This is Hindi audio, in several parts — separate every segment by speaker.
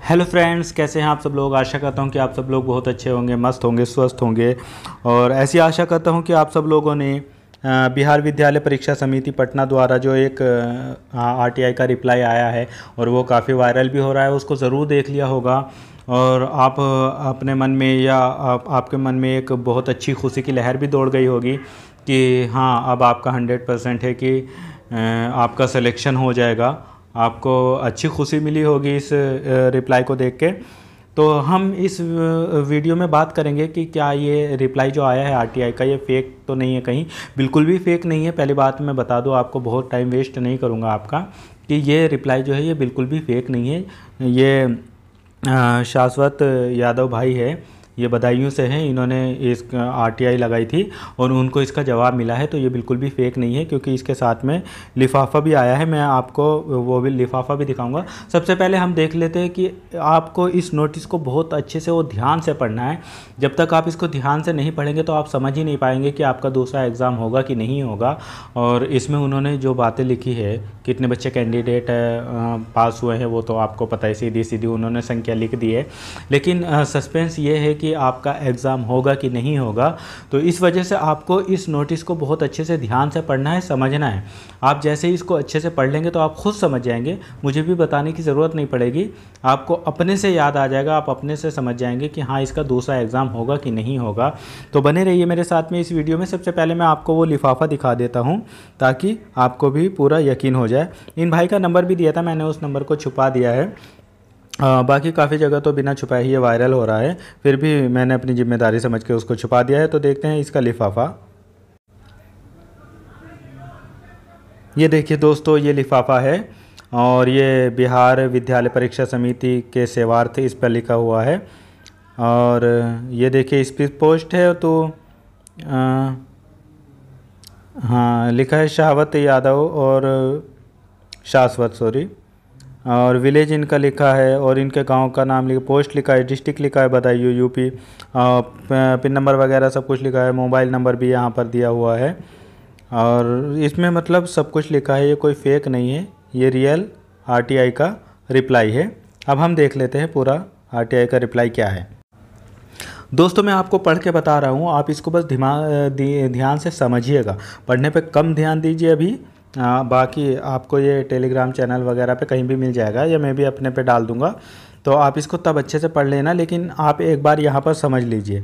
Speaker 1: हेलो फ्रेंड्स, कैसे हैं आप सब लोग। आशा करता हूं कि आप सब लोग बहुत अच्छे होंगे, मस्त होंगे, स्वस्थ होंगे। और ऐसी आशा करता हूं कि आप सब लोगों ने बिहार विद्यालय परीक्षा समिति पटना द्वारा जो एक आरटीआई का रिप्लाई आया है और वो काफ़ी वायरल भी हो रहा है, उसको ज़रूर देख लिया होगा। और आप अपने मन में या आपके मन में एक बहुत अच्छी खुशी की लहर भी दौड़ गई होगी कि हाँ, अब आपका 100% है कि आपका सिलेक्शन हो जाएगा। आपको अच्छी खुशी मिली होगी इस रिप्लाई को देख के। तो हम इस वीडियो में बात करेंगे कि क्या ये रिप्लाई जो आया है आरटीआई का, ये फेक तो नहीं है कहीं। बिल्कुल भी फेक नहीं है। पहली बात मैं बता दूं आपको, बहुत टाइम वेस्ट नहीं करूंगा आपका, कि ये रिप्लाई जो है ये बिल्कुल भी फेक नहीं है। ये शाश्वत यादव भाई है, ये बदायूं से हैं। इन्होंने इस आरटीआई लगाई थी और उनको इसका जवाब मिला है। तो ये बिल्कुल भी फेक नहीं है, क्योंकि इसके साथ में लिफाफा भी आया है। मैं आपको वो भी लिफाफा भी दिखाऊंगा। सबसे पहले हम देख लेते हैं कि आपको इस नोटिस को बहुत अच्छे से और ध्यान से पढ़ना है। जब तक आप इसको ध्यान से नहीं पढ़ेंगे तो आप समझ ही नहीं पाएंगे कि आपका दूसरा एग्ज़ाम होगा कि नहीं होगा। और इसमें उन्होंने जो बातें लिखी है, कितने बच्चे कैंडिडेट पास हुए हैं, वो तो आपको पता है, सीधी सीधी उन्होंने संख्या लिख दी है। लेकिन सस्पेंस ये है कि आपका एग्ज़ाम होगा कि नहीं होगा। तो इस वजह से आपको इस नोटिस को बहुत अच्छे से ध्यान से पढ़ना है, समझना है। आप जैसे ही इसको अच्छे से पढ़ लेंगे तो आप खुद समझ जाएंगे, मुझे भी बताने की ज़रूरत नहीं पड़ेगी। आपको अपने से याद आ जाएगा, आप अपने से समझ जाएंगे कि हाँ, इसका दूसरा एग्ज़ाम होगा कि नहीं होगा। तो बने रहिए मेरे साथ में इस वीडियो में। सबसे पहले मैं आपको वो लिफाफा दिखा देता हूँ ताकि आपको भी पूरा यकीन हो जाए। इन भाई का नंबर भी दिया था, मैंने उस नंबर को छुपा दिया है। बाकी काफ़ी जगह तो बिना छुपाए ही ये वायरल हो रहा है, फिर भी मैंने अपनी जिम्मेदारी समझ के उसको छुपा दिया है। तो देखते हैं इसका लिफाफा। ये देखिए दोस्तों, ये लिफाफा है और ये बिहार विद्यालय परीक्षा समिति के सेवार्थ इस पर लिखा हुआ है। और ये देखिए स्पीड पोस्ट है। तो हाँ, लिखा है शाश्वत यादव और शाश्वत, सॉरी, और विलेज इनका लिखा है और इनके गांव का नाम लिखा, पोस्ट लिखा है, डिस्ट्रिक्ट लिखा है बदायूं यूपी, पिन नंबर वगैरह सब कुछ लिखा है, मोबाइल नंबर भी यहाँ पर दिया हुआ है। और इसमें मतलब सब कुछ लिखा है, ये कोई फेक नहीं है, ये रियल आरटीआई का रिप्लाई है। अब हम देख लेते हैं पूरा आरटीआई का रिप्लाई क्या है। दोस्तों, मैं आपको पढ़ के बता रहा हूँ, आप इसको बस ध्यान से समझिएगा। पढ़ने पे कम ध्यान दीजिए अभी। बाकी आपको ये टेलीग्राम चैनल वगैरह पे कहीं भी मिल जाएगा, या मैं भी अपने पे डाल दूँगा। तो आप इसको तब अच्छे से पढ़ लेना, लेकिन आप एक बार यहाँ पर समझ लीजिए।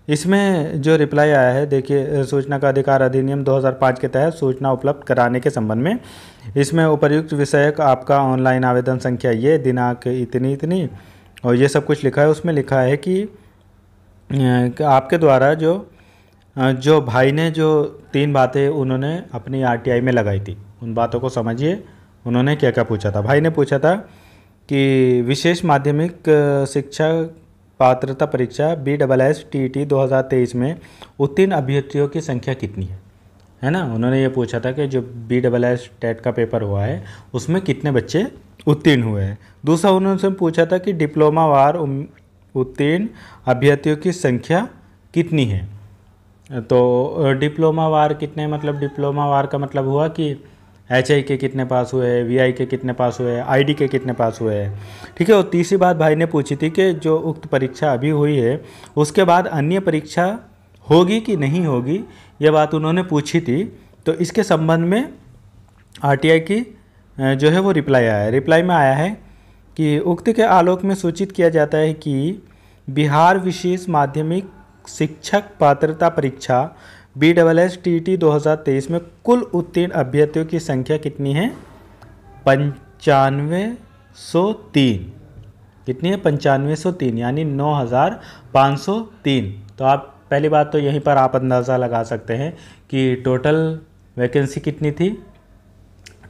Speaker 1: इसमें जो रिप्लाई आया है, देखिए, सूचना का अधिकार अधिनियम 2005 के तहत सूचना उपलब्ध कराने के संबंध में, इसमें उपर्युक्त विषयक आपका ऑनलाइन आवेदन संख्या ये, दिनांक इतनी इतनी, और ये सब कुछ लिखा है। उसमें लिखा है कि आपके द्वारा जो भाई ने जो 3 बातें उन्होंने अपनी आरटीआई में लगाई थी, उन बातों को समझिए। उन्होंने क्या क्या पूछा था। भाई ने पूछा था कि विशेष माध्यमिक शिक्षा पात्रता परीक्षा BSSTET 2023 में उत्तीर्ण अभ्यर्थियों की संख्या कितनी है ना। उन्होंने ये पूछा था कि जो BSS टेट का पेपर हुआ है उसमें कितने बच्चे उत्तीर्ण हुए हैं। दूसरा उन्होंने पूछा था कि डिप्लोमा वार उत्तीर्ण अभ्यर्थियों की संख्या कितनी है। तो डिप्लोमा वार कितने, मतलब डिप्लोमा वार का मतलब हुआ कि HI के कितने पास हुए हैं, VI के कितने पास हुए हैं, ID के कितने पास हुए हैं, ठीक है। और तीसरी बात भाई ने पूछी थी कि जो उक्त परीक्षा अभी हुई है उसके बाद अन्य परीक्षा होगी कि नहीं होगी, यह बात उन्होंने पूछी थी। तो इसके संबंध में आरटीआई की जो है वो रिप्लाई आया है। रिप्लाई में आया है कि उक्त के आलोक में सूचित किया जाता है कि बिहार विशेष माध्यमिक शिक्षक पात्रता परीक्षा BSSTET 2023 में कुल उत्तीर्ण अभ्यर्थियों की संख्या कितनी है, 9503। कितनी है, 9503, यानी 9503। तो आप पहली बात तो यहीं पर आप अंदाज़ा लगा सकते हैं कि टोटल वैकेंसी कितनी थी।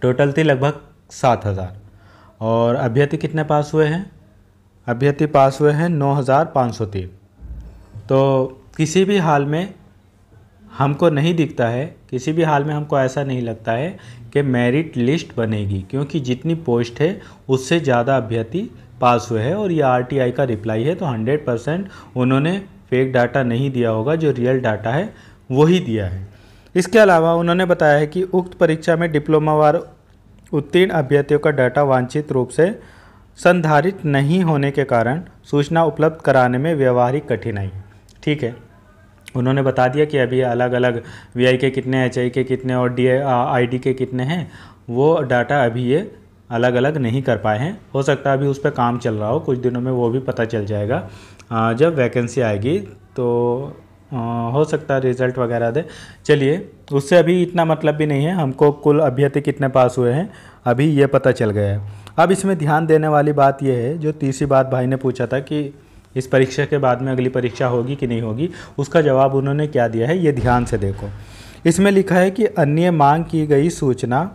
Speaker 1: टोटल थी लगभग 7000। और अभ्यर्थी कितने पास हुए हैं, अभ्यर्थी पास हुए हैं 9503। तो किसी भी हाल में हमको नहीं दिखता है, किसी भी हाल में हमको ऐसा नहीं लगता है कि मेरिट लिस्ट बनेगी, क्योंकि जितनी पोस्ट है उससे ज़्यादा अभ्यर्थी पास हुए हैं। और ये आरटीआई का रिप्लाई है, तो 100% उन्होंने फेक डाटा नहीं दिया होगा, जो रियल डाटा है वही दिया है। इसके अलावा उन्होंने बताया है कि उक्त परीक्षा में डिप्लोमा वार उत्तीर्ण अभ्यर्थियों का डाटा वांछित रूप से संधारित नहीं होने के कारण सूचना उपलब्ध कराने में व्यवहारिक कठिनाई। ठीक है, उन्होंने बता दिया कि अभी अलग अलग वीआई के कितने, एचआई के कितने और आईडी के कितने हैं, वो डाटा अभी ये अलग अलग नहीं कर पाए हैं। हो सकता है अभी उस पर काम चल रहा हो, कुछ दिनों में वो भी पता चल जाएगा। जब वैकेंसी आएगी तो हो सकता है रिज़ल्ट वगैरह दे। चलिए, उससे अभी इतना मतलब भी नहीं है, हमको कुल अभ्यर्थी कितने पास हुए हैं अभी ये पता चल गया है। अब इसमें ध्यान देने वाली बात यह है, जो तीसरी बात भाई ने पूछा था कि इस परीक्षा के बाद में अगली परीक्षा होगी कि नहीं होगी, उसका जवाब उन्होंने क्या दिया है ये ध्यान से देखो। इसमें लिखा है कि अन्य मांग की गई सूचना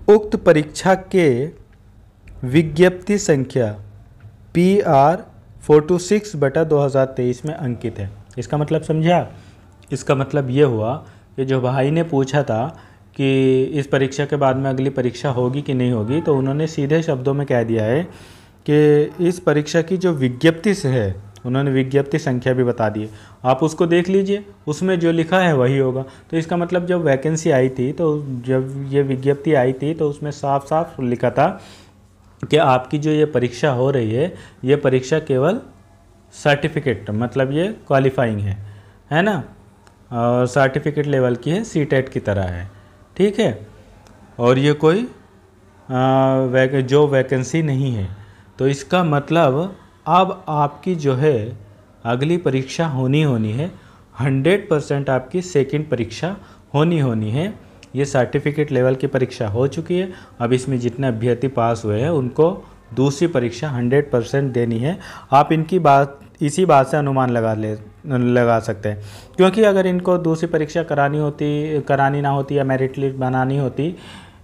Speaker 1: उक्त परीक्षा के विज्ञप्ति संख्या PR 426/2023 में अंकित है। इसका मतलब समझा? इसका मतलब ये हुआ कि जो भाई ने पूछा था कि इस परीक्षा के बाद में अगली परीक्षा होगी कि नहीं होगी, तो उन्होंने सीधे शब्दों में कह दिया है कि इस परीक्षा की जो विज्ञप्ति से है, उन्होंने विज्ञप्ति संख्या भी बता दी है, आप उसको देख लीजिए, उसमें जो लिखा है वही होगा। तो इसका मतलब जब वैकेंसी आई थी, तो जब ये विज्ञप्ति आई थी तो उसमें साफ साफ लिखा था कि आपकी जो ये परीक्षा हो रही है, ये परीक्षा केवल सर्टिफिकेट, मतलब ये क्वालिफाइंग है ना, और सर्टिफिकेट लेवल की है, सीटेट की तरह है। ठीक है, और ये कोई जो वैकेंसी नहीं है। तो इसका मतलब अब आपकी जो है अगली परीक्षा होनी है, 100% आपकी सेकंड परीक्षा होनी है। ये सर्टिफिकेट लेवल की परीक्षा हो चुकी है, अब इसमें जितने अभ्यर्थी पास हुए हैं उनको दूसरी परीक्षा 100% देनी है। आप इनकी बात इसी बात से अनुमान लगा सकते हैं, क्योंकि अगर इनको दूसरी परीक्षा करानी ना होती या मेरिट लिस्ट बनानी होती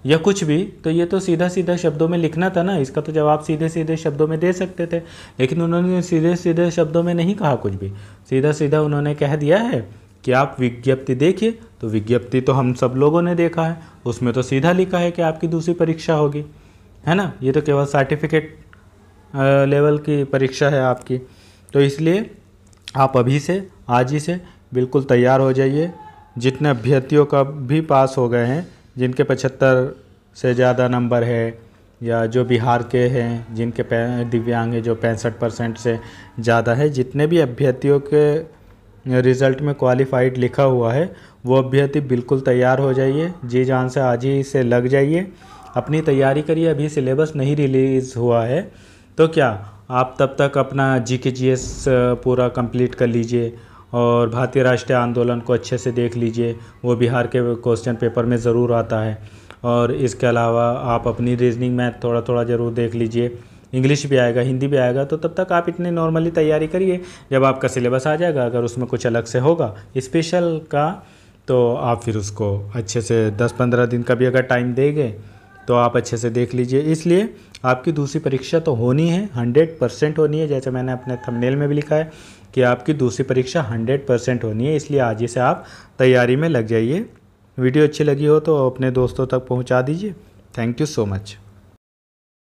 Speaker 1: या कुछ भी, तो ये तो सीधा सीधा शब्दों में लिखना था ना, इसका तो जवाब सीधे सीधे शब्दों में दे सकते थे। लेकिन उन्होंने सीधे सीधे शब्दों में नहीं कहा कुछ भी, सीधा सीधा उन्होंने कह दिया है कि आप विज्ञप्ति देखिए। तो विज्ञप्ति तो हम सब लोगों ने देखा है, उसमें तो सीधा लिखा है कि आपकी दूसरी परीक्षा होगी, है ना। ये तो केवल सर्टिफिकेट लेवल की परीक्षा है आपकी। तो इसलिए आप अभी से, आज ही से बिल्कुल तैयार हो जाइए। जितने अभ्यर्थियों का भी पास हो गए हैं, जिनके 75 से ज़्यादा नंबर है, या जो बिहार के हैं जिनके दिव्यांग है जो 65% से ज़्यादा है, जितने भी अभ्यर्थियों के रिज़ल्ट में क्वालिफाइड लिखा हुआ है, वो अभ्यर्थी बिल्कुल तैयार हो जाइए। जी जान से आज ही से लग जाइए, अपनी तैयारी करिए। अभी सिलेबस नहीं रिलीज़ हुआ है, तो क्या आप तब तक अपना GK GS पूरा कंप्लीट कर लीजिए और भारतीय राष्ट्रीय आंदोलन को अच्छे से देख लीजिए, वो बिहार के क्वेश्चन पेपर में ज़रूर आता है। और इसके अलावा आप अपनी रीजनिंग मैथ थोड़ा थोड़ा ज़रूर देख लीजिए, इंग्लिश भी आएगा, हिंदी भी आएगा। तो तब तक आप इतनी नॉर्मली तैयारी करिए, जब आपका सिलेबस आ जाएगा, अगर उसमें कुछ अलग से होगा स्पेशल का, तो आप फिर उसको अच्छे से 10-15 दिन का भी अगर टाइम देंगे तो आप अच्छे से देख लीजिए। इसलिए आपकी दूसरी परीक्षा तो होनी है, 100% होनी है, जैसे मैंने अपने थंबनेल में भी लिखा है कि आपकी दूसरी परीक्षा 100% होनी है। इसलिए आज ही से आप तैयारी में लग जाइए। वीडियो अच्छी लगी हो तो अपने दोस्तों तक पहुंचा दीजिए। Thank you so much.